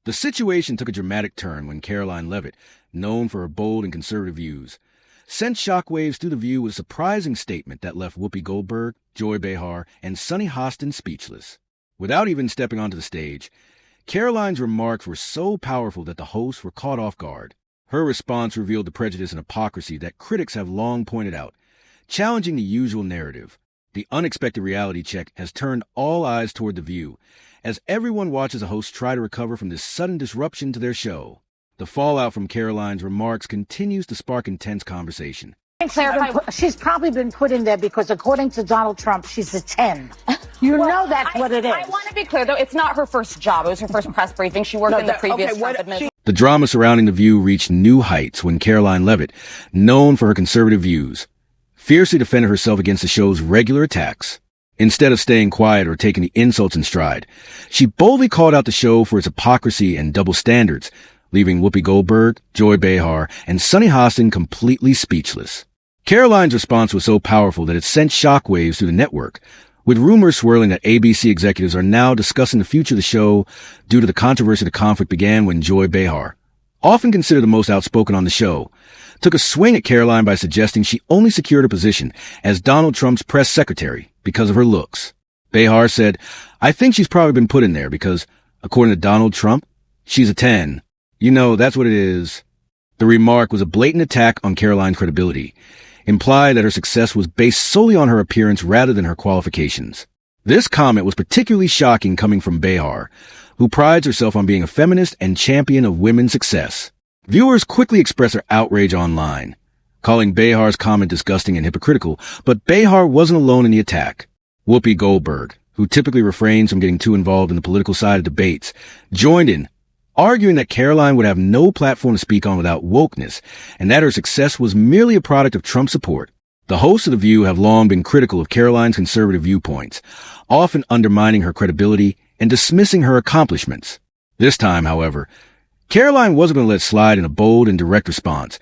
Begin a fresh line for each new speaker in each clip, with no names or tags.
The situation took a dramatic turn when Karoline Leavitt, known for her bold and conservative views, sent shockwaves through the View with a surprising statement that left Whoopi Goldberg, Joy Behar, and Sunny Hostin speechless. Without even stepping onto the stage, Karoline's remarks were so powerful that the hosts were caught off guard. Her response revealed the prejudice and hypocrisy that critics have long pointed out, challenging the usual narrative. The unexpected reality check has turned all eyes toward The View, as everyone watches a host try to recover from this sudden disruption to their show. The fallout from Karoline's remarks continues to spark intense conversation.
She's probably been put in there because, according to Donald Trump, she's a 10. You know that's what it is.
I want to be clear, though. It's not her first job. It was her first press briefing. She worked in the previous Trump administration.
The drama surrounding The View reached new heights when Karoline Leavitt, known for her conservative views, fiercely defended herself against the show's regular attacks. Instead of staying quiet or taking the insults in stride, she boldly called out the show for its hypocrisy and double standards, leaving Whoopi Goldberg, Joy Behar, and Sunny Hostin completely speechless. Karoline's response was so powerful that it sent shockwaves through the network, with rumors swirling that ABC executives are now discussing the future of the show due to the controversy the conflict began when Joy Behar, often considered the most outspoken on the show, took a swing at Karoline by suggesting she only secured a position as Donald Trump's press secretary because of her looks. Behar said, "I think she's probably been put in there because, according to Donald Trump, she's a 10. You know, that's what it is." The remark was a blatant attack on Karoline's credibility, implied that her success was based solely on her appearance rather than her qualifications. This comment was particularly shocking coming from Behar, who prides herself on being a feminist and champion of women's success. Viewers quickly expressed their outrage online, calling Behar's comment disgusting and hypocritical, but Behar wasn't alone in the attack. Whoopi Goldberg, who typically refrains from getting too involved in the political side of debates, joined in, arguing that Karoline would have no platform to speak on without wokeness, and that her success was merely a product of Trump support. The hosts of The View have long been critical of Karoline's conservative viewpoints, often undermining her credibility and dismissing her accomplishments. This time, however, Karoline wasn't going to let slide in a bold and direct response.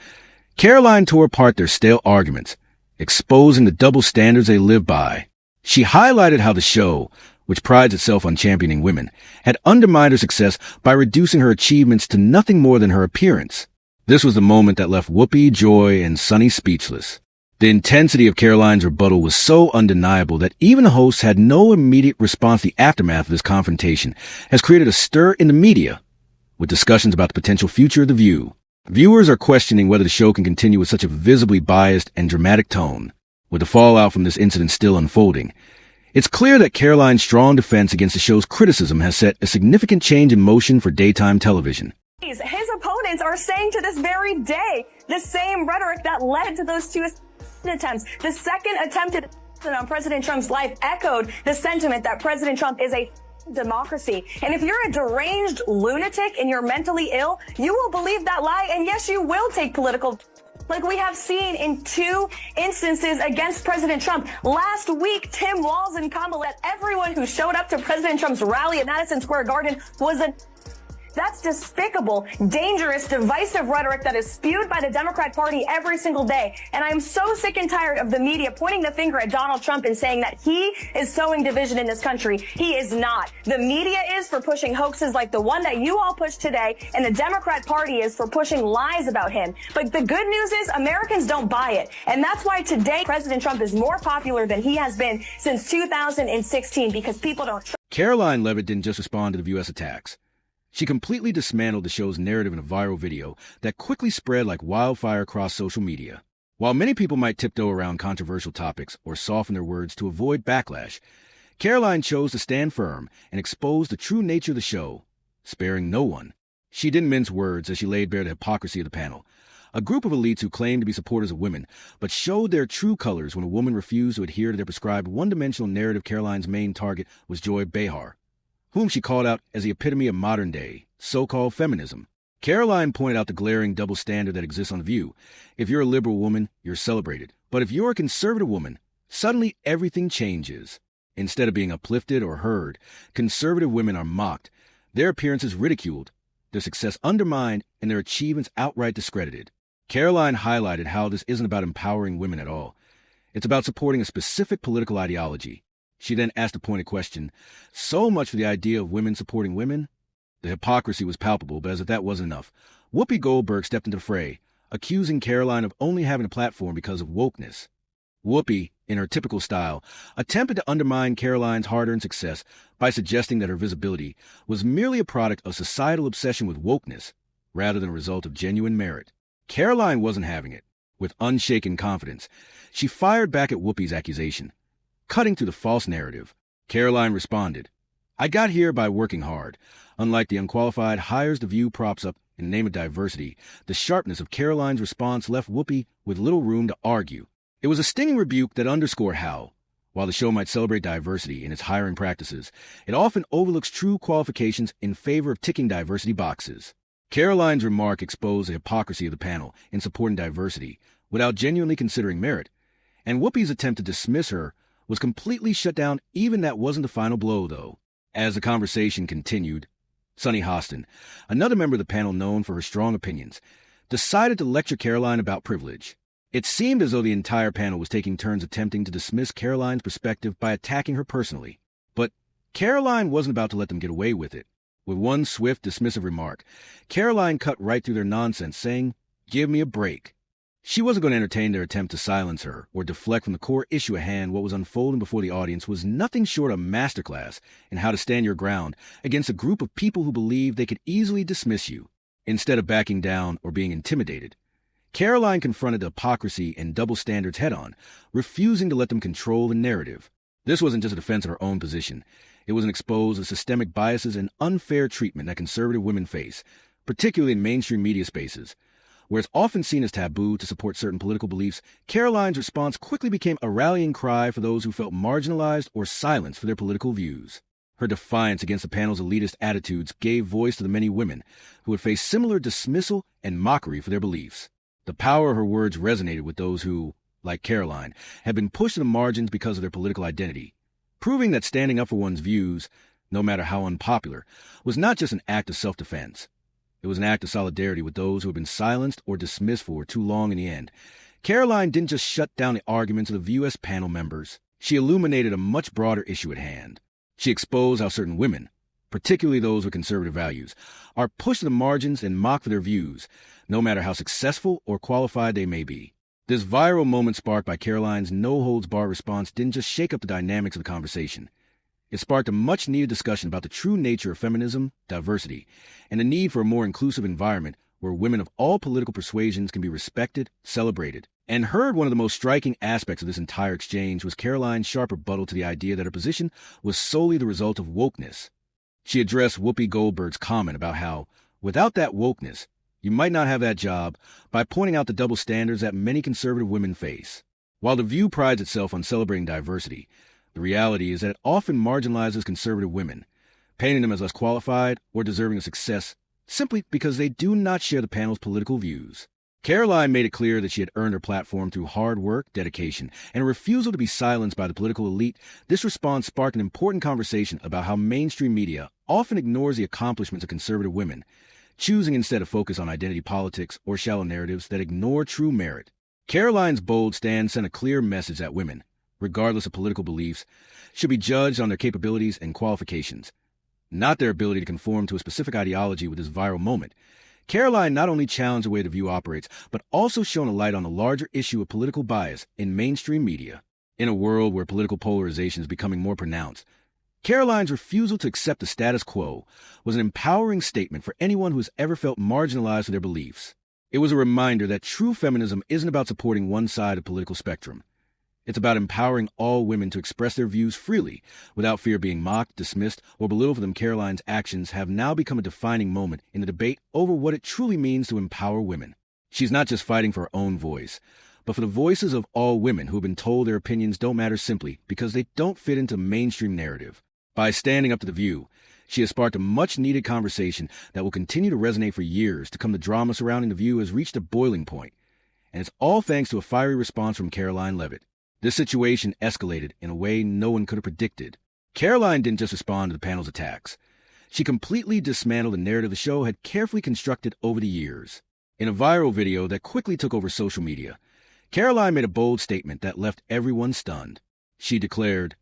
Karoline tore apart their stale arguments, exposing the double standards they live by. She highlighted how the show, which prides itself on championing women, had undermined her success by reducing her achievements to nothing more than her appearance. This was the moment that left Whoopi, Joy, and Sunny speechless. The intensity of Karoline's rebuttal was so undeniable that even the hosts had no immediate response. The aftermath of this confrontation has created a stir in the media, with discussions about the potential future of The View. Viewers are questioning whether the show can continue with such a visibly biased and dramatic tone. With the fallout from this incident still unfolding, it's clear that Karoline's strong defense against the show's criticism has set a significant change in motion for daytime television.
His opponents are saying to this very day the same rhetoric that led to those two attempts. The second attempted on President Trump's life echoed the sentiment that President Trump is a democracy. And if you're a deranged lunatic and you're mentally ill, you will believe that lie. And yes, you will take political, like we have seen in two instances against President Trump. Last week, Tim Walz and Kamala, everyone who showed up to President Trump's rally at Madison Square Garden was that's despicable, dangerous, divisive rhetoric that is spewed by the Democrat Party every single day. And I'm so sick and tired of the media pointing the finger at Donald Trump and saying that he is sowing division in this country. He is not. The media is for pushing hoaxes like the one that you all pushed today, and the Democrat Party is for pushing lies about him. But the good news is Americans don't buy it. And that's why today President Trump is more popular than he has been since 2016, because people don't.
Karoline Leavitt didn't just respond to the U.S. attacks. She completely dismantled the show's narrative in a viral video that quickly spread like wildfire across social media. While many people might tiptoe around controversial topics or soften their words to avoid backlash, Karoline chose to stand firm and expose the true nature of the show, sparing no one. She didn't mince words as she laid bare the hypocrisy of the panel, a group of elites who claimed to be supporters of women, but showed their true colors when a woman refused to adhere to their prescribed one-dimensional narrative. Karoline's main target was Joy Behar, whom she called out as the epitome of modern-day, so-called feminism. Karoline pointed out the glaring double standard that exists on The View. If you're a liberal woman, you're celebrated. But if you're a conservative woman, suddenly everything changes. Instead of being uplifted or heard, conservative women are mocked, their appearances ridiculed, their success undermined, and their achievements outright discredited. Karoline highlighted how this isn't about empowering women at all. It's about supporting a specific political ideology. She then asked a pointed question, so much for the idea of women supporting women? The hypocrisy was palpable, but as if that wasn't enough, Whoopi Goldberg stepped into the fray, accusing Karoline of only having a platform because of wokeness. Whoopi, in her typical style, attempted to undermine Karoline's hard-earned success by suggesting that her visibility was merely a product of societal obsession with wokeness, rather than a result of genuine merit. Karoline wasn't having it. With unshaken confidence, she fired back at Whoopi's accusation. Cutting through the false narrative, Karoline responded, "I got here by working hard. Unlike the unqualified hires the view props up in the name of diversity, the sharpness of Karoline's response left Whoopi with little room to argue. It was a stinging rebuke that underscored how, while the show might celebrate diversity in its hiring practices, it often overlooks true qualifications in favor of ticking diversity boxes. Karoline's remark exposed the hypocrisy of the panel in supporting diversity without genuinely considering merit, and Whoopi's attempt to dismiss her was completely shut down. Even that wasn't the final blow, though. As the conversation continued, Sunny Hostin, another member of the panel known for her strong opinions, decided to lecture Karoline about privilege. It seemed as though the entire panel was taking turns attempting to dismiss Karoline's perspective by attacking her personally. But Karoline wasn't about to let them get away with it. With one swift, dismissive remark, Karoline cut right through their nonsense, saying, "Give me a break." She wasn't going to entertain their attempt to silence her or deflect from the core issue at hand. What was unfolding before the audience was nothing short of a masterclass in how to stand your ground against a group of people who believe they could easily dismiss you. Instead of backing down or being intimidated, Karoline confronted the hypocrisy and double standards head-on, refusing to let them control the narrative. This wasn't just a defense of her own position. It was an expose of systemic biases and unfair treatment that conservative women face, particularly in mainstream media spaces. Where it's often seen as taboo to support certain political beliefs, Karoline's response quickly became a rallying cry for those who felt marginalized or silenced for their political views. Her defiance against the panel's elitist attitudes gave voice to the many women who would face similar dismissal and mockery for their beliefs. The power of her words resonated with those who, like Karoline, had been pushed to the margins because of their political identity, proving that standing up for one's views, no matter how unpopular, was not just an act of self-defense. It was an act of solidarity with those who had been silenced or dismissed for too long in the end. Karoline didn't just shut down the arguments of the VUS panel members. She illuminated a much broader issue at hand. She exposed how certain women, particularly those with conservative values, are pushed to the margins and mocked for their views, no matter how successful or qualified they may be. This viral moment sparked by Karoline's no-holds-barred response didn't just shake up the dynamics of the conversation. It sparked a much-needed discussion about the true nature of feminism, diversity, and the need for a more inclusive environment where women of all political persuasions can be respected, celebrated, and heard. One of the most striking aspects of this entire exchange was Karoline's sharp rebuttal to the idea that her position was solely the result of wokeness. She addressed Whoopi Goldberg's comment about how, without that wokeness, you might not have that job, by pointing out the double standards that many conservative women face. While The View prides itself on celebrating diversity, the reality is that it often marginalizes conservative women, painting them as less qualified or deserving of success simply because they do not share the panel's political views. Karoline made it clear that she had earned her platform through hard work, dedication, and a refusal to be silenced by the political elite. This response sparked an important conversation about how mainstream media often ignores the accomplishments of conservative women, choosing instead to focus on identity politics or shallow narratives that ignore true merit. Karoline's bold stand sent a clear message that women, regardless of political beliefs, should be judged on their capabilities and qualifications, not their ability to conform to a specific ideology. With this viral moment, Karoline not only challenged the way The View operates, but also shone a light on the larger issue of political bias in mainstream media. In a world where political polarization is becoming more pronounced, Karoline's refusal to accept the status quo was an empowering statement for anyone who has ever felt marginalized for their beliefs. It was a reminder that true feminism isn't about supporting one side of the political spectrum. It's about empowering all women to express their views freely, without fear of being mocked, dismissed, or belittled for them. Karoline's actions have now become a defining moment in the debate over what it truly means to empower women. She's not just fighting for her own voice, but for the voices of all women who have been told their opinions don't matter simply because they don't fit into the mainstream narrative. By standing up to The View, she has sparked a much-needed conversation that will continue to resonate for years to come. The drama surrounding The View has reached a boiling point, and it's all thanks to a fiery response from Karoline Leavitt. This situation escalated in a way no one could have predicted. Karoline didn't just respond to the panel's attacks. She completely dismantled the narrative the show had carefully constructed over the years. In a viral video that quickly took over social media, Karoline made a bold statement that left everyone stunned. She declared,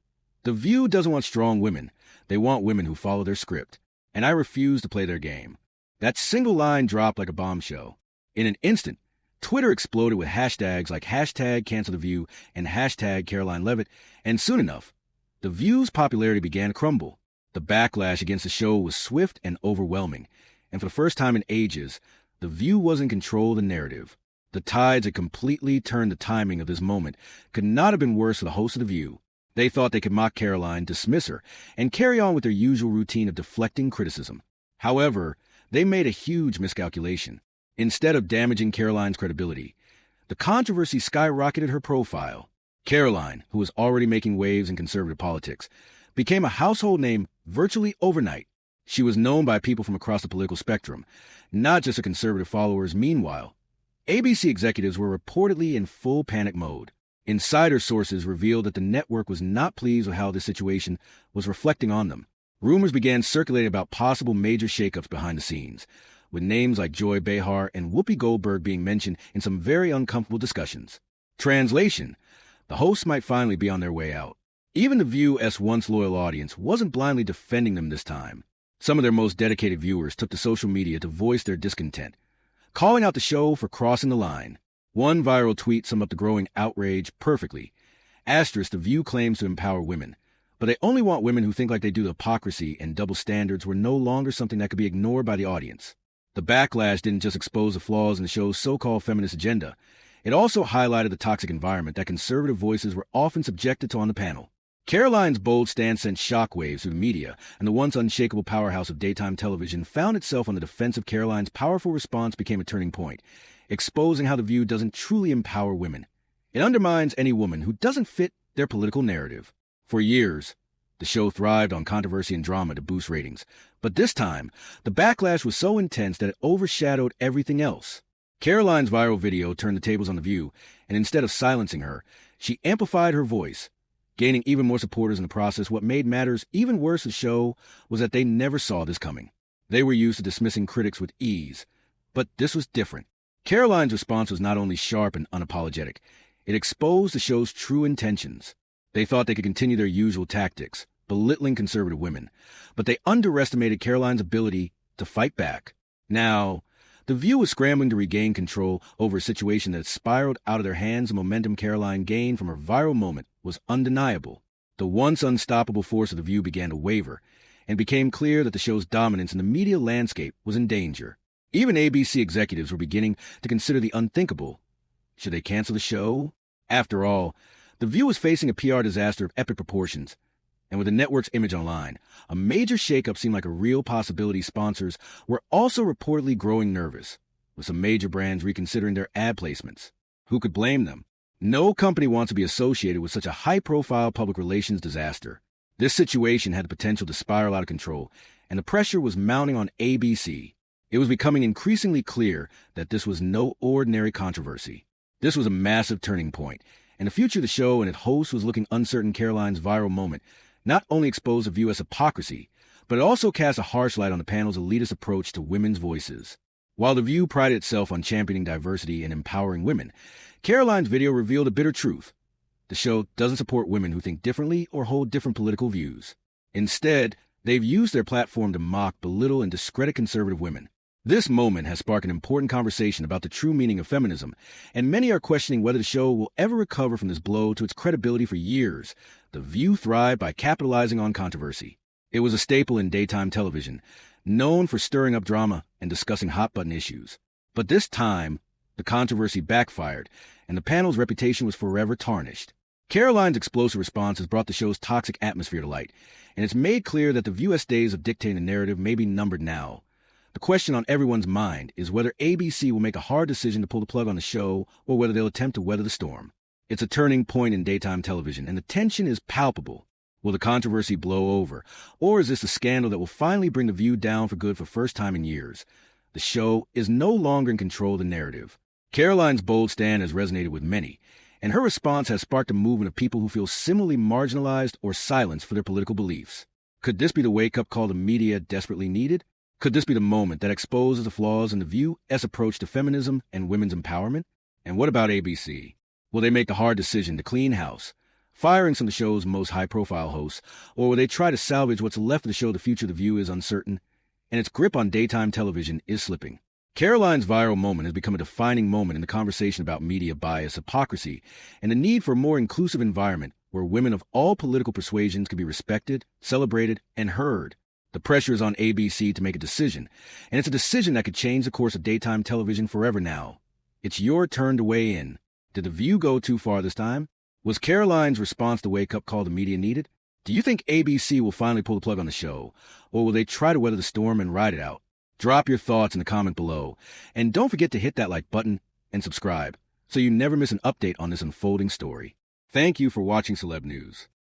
"The View doesn't want strong women. They want women who follow their script." and I refuse to play their game. That single line dropped like a bombshell. In an instant, Twitter exploded with hashtags like #CancelTheView and #Karoline Leavitt, and soon enough, The View's popularity began to crumble. The backlash against the show was swift and overwhelming, and for the first time in ages, The View was in control of the narrative. The tides had completely turned. The timing of this moment could not have been worse for the hosts of The View. They thought they could mock Karoline, dismiss her, and carry on with their usual routine of deflecting criticism. However, they made a huge miscalculation. Instead of damaging Karoline's credibility, the controversy skyrocketed her profile. Karoline, who was already making waves in conservative politics, became a household name virtually overnight. She was known by people from across the political spectrum, not just her conservative followers. Meanwhile, ABC executives were reportedly in full panic mode. Insider sources revealed that the network was not pleased with how this situation was reflecting on them. Rumors began circulating about possible major shakeups behind the scenes, with names like Joy Behar and Whoopi Goldberg being mentioned in some very uncomfortable discussions. Translation: the hosts might finally be on their way out. Even The View's once loyal audience wasn't blindly defending them this time. Some of their most dedicated viewers took to social media to voice their discontent, calling out the show for crossing the line. One viral tweet summed up the growing outrage perfectly. *The View claims to empower women, but they only want women who think like they do. The hypocrisy and double standards were no longer something that could be ignored by the audience. The backlash didn't just expose the flaws in the show's so-called feminist agenda. It also highlighted the toxic environment that conservative voices were often subjected to on the panel. Karoline's bold stance sent shockwaves through the media, and the once unshakable powerhouse of daytime television found itself on the defensive. Karoline's powerful response became a turning point, exposing how The View doesn't truly empower women. It undermines any woman who doesn't fit their political narrative. For years, the show thrived on controversy and drama to boost ratings, but this time, the backlash was so intense that it overshadowed everything else. Karoline's viral video turned the tables on The View, and instead of silencing her, she amplified her voice, gaining even more supporters in the process. What made matters even worse for the show was that they never saw this coming. They were used to dismissing critics with ease, but this was different. Karoline's response was not only sharp and unapologetic, it exposed the show's true intentions. They thought they could continue their usual tactics, belittling conservative women, but they underestimated Karoline's ability to fight back. Now, The View was scrambling to regain control over a situation that had spiraled out of their hands. The momentum Karoline gained from her viral moment was undeniable. The once unstoppable force of The View began to waver, and it became clear that the show's dominance in the media landscape was in danger. Even ABC executives were beginning to consider the unthinkable. Should they cancel the show? After all, The View was facing a PR disaster of epic proportions, and with the network's image online, a major shakeup seemed like a real possibility. Sponsors were also reportedly growing nervous, with some major brands reconsidering their ad placements. Who could blame them? No company wants to be associated with such a high-profile public relations disaster. This situation had the potential to spiral out of control, and the pressure was mounting on ABC. It was becoming increasingly clear that this was no ordinary controversy. This was a massive turning point, and the future of the show and its host was looking uncertain. Karoline's viral moment not only exposed The View as hypocrisy, but it also cast a harsh light on the panel's elitist approach to women's voices. While The View prided itself on championing diversity and empowering women, Karoline's video revealed a bitter truth. The show doesn't support women who think differently or hold different political views. Instead, they've used their platform to mock, belittle, and discredit conservative women. This moment has sparked an important conversation about the true meaning of feminism, and many are questioning whether the show will ever recover from this blow to its credibility. For years, The View thrived by capitalizing on controversy. It was a staple in daytime television, known for stirring up drama and discussing hot-button issues. But this time, the controversy backfired, and the panel's reputation was forever tarnished. Karoline's explosive response has brought the show's toxic atmosphere to light, and it's made clear that The View's days of dictating the narrative may be numbered now. The question on everyone's mind is whether ABC will make a hard decision to pull the plug on the show or whether they'll attempt to weather the storm. It's a turning point in daytime television, and the tension is palpable. Will the controversy blow over, or is this a scandal that will finally bring The View down for good for the first time in years? The show is no longer in control of the narrative. Karoline's bold stand has resonated with many, and her response has sparked a movement of people who feel similarly marginalized or silenced for their political beliefs. Could this be the wake-up call the media desperately needed? Could this be the moment that exposes the flaws in The View's approach to feminism and women's empowerment? And what about ABC? Will they make the hard decision to clean house, firing some of the show's most high-profile hosts, or will they try to salvage what's left of the show? The future of The View is uncertain, and its grip on daytime television is slipping. Karoline's viral moment has become a defining moment in the conversation about media bias, hypocrisy, and the need for a more inclusive environment where women of all political persuasions can be respected, celebrated, and heard. The pressure is on ABC to make a decision, and it's a decision that could change the course of daytime television forever now. It's your turn to weigh in. Did The View go too far this time? Was Karoline's response the wake-up call the media needed? Do you think ABC will finally pull the plug on the show, or will they try to weather the storm and ride it out? Drop your thoughts in the comment below, and don't forget to hit that like button and subscribe so you never miss an update on this unfolding story. Thank you for watching Celeb News.